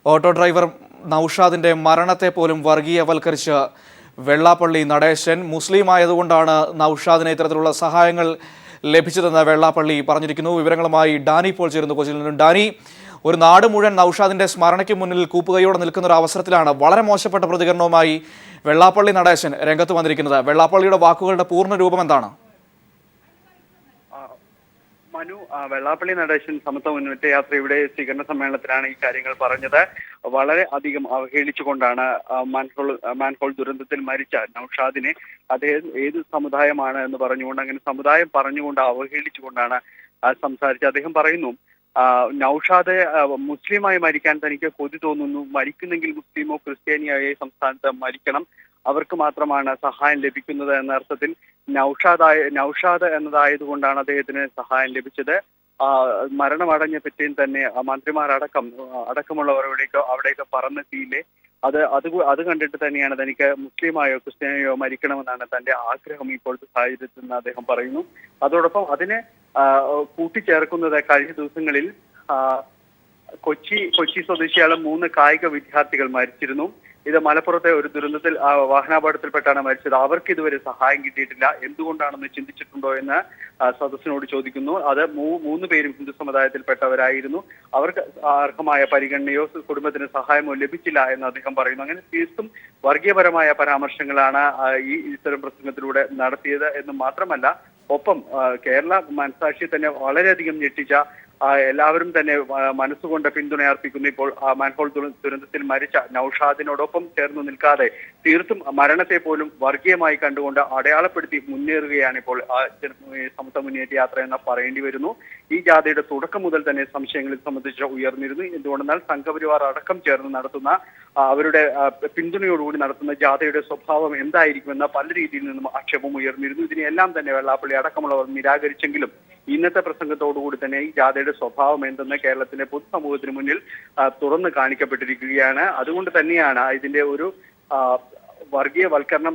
Auto driver നൌഷാദിന്റെ മരണത്തെ പോലും വർഗീയവൽക്കരിച്ച് വെള്ളാപ്പള്ളി നടേശൻ. മുസ്ലിം ആയതുകൊണ്ടാണ് നൌഷാദിന് ഇത്തരത്തിലുള്ള സഹായങ്ങൾ ലഭിച്ചതെന്ന് വെള്ളാപ്പള്ളി പറഞ്ഞിരിക്കുന്നു. വിവരങ്ങളുമായി ഡാനി പോൾ ചേരുന്നു കൊച്ചിയിൽ നിന്നും. ഡാനി, ഒരു നാട് മുഴുവൻ നൌഷാദിന്റെ സ്മരണയ്ക്ക് മുന്നിൽ കൂപ്പുകയോടെ നിൽക്കുന്ന ഒരു അവസരത്തിലാണ് വളരെ മോശപ്പെട്ട പ്രതികരണവുമായി വെള്ളാപ്പള്ളി നടേശൻ രംഗത്ത് വന്നിരിക്കുന്നത്. വെള്ളാപ്പള്ളിയുടെ വാക്കുകളുടെ പൂർണ്ണ രൂപം എന്താണ്? മനു, വെള്ളാപ്പള്ളി നടേശൻ സമത്വ മുന്നേറ്റ യാത്രയുടെ സ്വീകരണ സമ്മേളനത്തിലാണ് ഈ കാര്യങ്ങൾ പറഞ്ഞത്. വളരെ അധികം അവഹേളിച്ചുകൊണ്ടാണ് മാൻഹോൾ ദുരന്തത്തിൽ മരിച്ച നൌഷാദിനെ അദ്ദേഹം ഏത് സമുദായമാണ് എന്ന് പറഞ്ഞുകൊണ്ട്, അങ്ങനെ സമുദായം പറഞ്ഞുകൊണ്ട് അവഹേളിച്ചുകൊണ്ടാണ് സംസാരിച്ചത്. അദ്ദേഹം പറയുന്നു, നൌഷാദ് മുസ്ലിമായി മരിക്കാൻ തനിക്ക് കൊതി തോന്നുന്നു. മരിക്കുന്നെങ്കിൽ മുസ്ലിമോ ക്രിസ്ത്യാനിയായ സംസ്ഥാനത്ത് മരിക്കണം, അവർക്ക് മാത്രമാണ് സഹായം ലഭിക്കുന്നത് എന്ന അർത്ഥത്തിൽ നൌഷാദ് എന്നതായതുകൊണ്ടാണ് അദ്ദേഹത്തിന് സഹായം ലഭിച്ചത്. മരണമടഞ്ഞ പിറ്റേന്ന് തന്നെ മന്ത്രിമാരടക്കമുള്ളവർ അവിടേക്ക് പറന്നെത്തിയില്ലേ, അത് കണ്ടിട്ട് തന്നെയാണ് തനിക്ക് മുസ്ലിമായോ ക്രിസ്ത്യാനിയോ മരിക്കണമെന്നാണ് തന്റെ ആഗ്രഹം ഇപ്പോഴത്തെ സാഹചര്യത്തിൽ നിന്ന് അദ്ദേഹം പറയുന്നു. അതോടൊപ്പം അതിനെ കൂട്ടിച്ചേർക്കുന്നത് കഴിഞ്ഞ ദിവസങ്ങളിൽ കൊച്ചി സ്വദേശിയായ 3 കായിക വിദ്യാർത്ഥികൾ മരിച്ചിരുന്നു. ഇത് മലപ്പുറത്തെ ഒരു ദുരന്തത്തിൽ വാഹനാപകടത്തിൽപ്പെട്ടാണ് മരിച്ചത്. അവർക്ക് ഇതുവരെ സഹായം കിട്ടിയിട്ടില്ല. എന്തുകൊണ്ടാണെന്ന് ചിന്തിച്ചിട്ടുണ്ടോ എന്ന് സദസ്സിനോട് ചോദിക്കുന്നു. അത് 3 പേരും ഹിന്ദു സമുദായത്തിൽപ്പെട്ടവരായിരുന്നു. അവർക്ക് അർഹമായ പരിഗണനയോ കുടുംബത്തിന് സഹായമോ ലഭിച്ചില്ല എന്ന് അദ്ദേഹം പറയുന്നു. അങ്ങനെ തീർത്തും വർഗീയപരമായ പരാമർശങ്ങളാണ് ഇത്തരം പ്രസംഗത്തിലൂടെ നടത്തിയത് എന്ന് മാത്രമല്ല, ഒപ്പം കേരള മനസാക്ഷിയെ തന്നെ വളരെയധികം ഞെട്ടിച്ച, എല്ലാവരും തന്നെ മനസ്സുകൊണ്ട് പിന്തുണ അർപ്പിക്കുന്നു. ഇപ്പോൾ മാൻഹോൾ ദുരന്തത്തിൽ മരിച്ച നൌഷാദിനോടൊപ്പം ചേർന്ന് നിൽക്കാതെ തീർത്തും മരണത്തെ പോലും വർഗീയമായി കണ്ടുകൊണ്ട് അടയാളപ്പെടുത്തി മുന്നേറുകയാണ് ഇപ്പോൾ സമത്വ മുന്നേറ്റ യാത്ര എന്ന് പറയേണ്ടി വരുന്നു. ഈ ജാഥയുടെ തുടക്കം മുതൽ തന്നെ സംശയങ്ങളിൽ സംബന്ധിച്ച് ഉയർന്നിരുന്നു. എന്തുകൊണ്ടെന്നാൽ സംഘപരിവാർ അടക്കം ചേർന്ന് നടത്തുന്ന, അവരുടെ പിന്തുണയോടുകൂടി നടത്തുന്ന ജാഥയുടെ സ്വഭാവം എന്തായിരിക്കുമെന്ന പല രീതിയിൽ നിന്നും ആക്ഷേപം ഉയർന്നിരുന്നു. ഇതിനെല്ലാം തന്നെ വെള്ളാപ്പള്ളി അടക്കമുള്ളവർ നിരാകരിച്ചെങ്കിലും ഇന്നത്തെ പ്രസംഗത്തോടുകൂടി തന്നെ ഈ ജാഥയുടെ സ്വഭാവം എന്തെന്ന് കേരളത്തിലെ പൊതുസമൂഹത്തിന് മുന്നിൽ തുറന്നു കാണിക്കപ്പെട്ടിരിക്കുകയാണ്. അതുകൊണ്ട് തന്നെയാണ് ഇതിന്റെ ഒരു വർഗീയവൽക്കരണം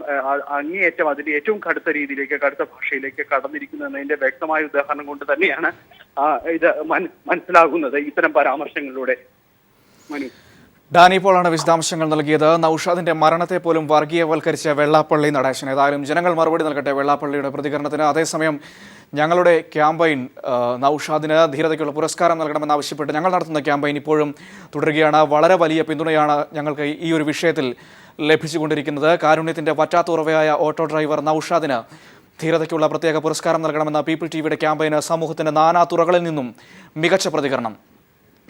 അങ്ങേയറ്റം അതിന്റെ ഏറ്റവും കടുത്ത രീതിയിലേക്ക്, കടുത്ത ഭാഷയിലേക്ക് കടന്നിരിക്കുന്നതിന്റെ വ്യക്തമായ ഉദാഹരണം കൊണ്ട് തന്നെയാണ് ഇത് മനസ്സിലാകുന്നത് ഇത്തരം പരാമർശങ്ങളിലൂടെ. മനു, ഡാനി പോളാണ് വിശദാംശങ്ങൾ നൽകിയത്. നൌഷാദിന്റെ മരണത്തെ പോലും വർഗീയവൽക്കരിച്ച വെള്ളാപ്പള്ളി നടേശൻ. ഏതായാലും ജനങ്ങൾ മറുപടി നൽകട്ടെ വെള്ളാപ്പള്ളിയുടെ പ്രതികരണത്തിന്. അതേസമയം ഞങ്ങളുടെ ക്യാമ്പയിൻ നൌഷാദിന് ധീരതയ്ക്കുള്ള പുരസ്കാരം നൽകണമെന്നാവശ്യപ്പെട്ട് ഞങ്ങൾ നടത്തുന്ന ക്യാമ്പയിൻ ഇപ്പോഴും തുടരുകയാണ്. വളരെ വലിയ പിന്തുണയാണ് ഞങ്ങൾക്ക് ഈ ഒരു വിഷയത്തിൽ ലഭിച്ചുകൊണ്ടിരിക്കുന്നത്. കാരുണ്യത്തിന്റെ വറ്റാത്ത ഉറവയായ ഓട്ടോ ഡ്രൈവർ നൌഷാദിന് ധീരതയ്ക്കുള്ള പ്രത്യേക പുരസ്കാരം നൽകണമെന്ന പീപ്പിൾ ടിവിയുടെ ക്യാമ്പയിന് സമൂഹത്തിന്റെ നാനാ തുറകളിൽ നിന്നും മികച്ച പ്രതികരണം.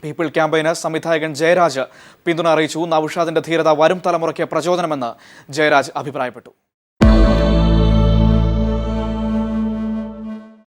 പീപ്പിൾ ക്യാമ്പയിന് സംവിധായകൻ ജയരാജ് പിന്തുണ അറിയിച്ചു. നൌഷാദിന്റെ ധീരത വരും തലമുറയ്ക്ക് പ്രചോദനമെന്ന് ജയരാജ് അഭിപ്രായപ്പെട്ടു.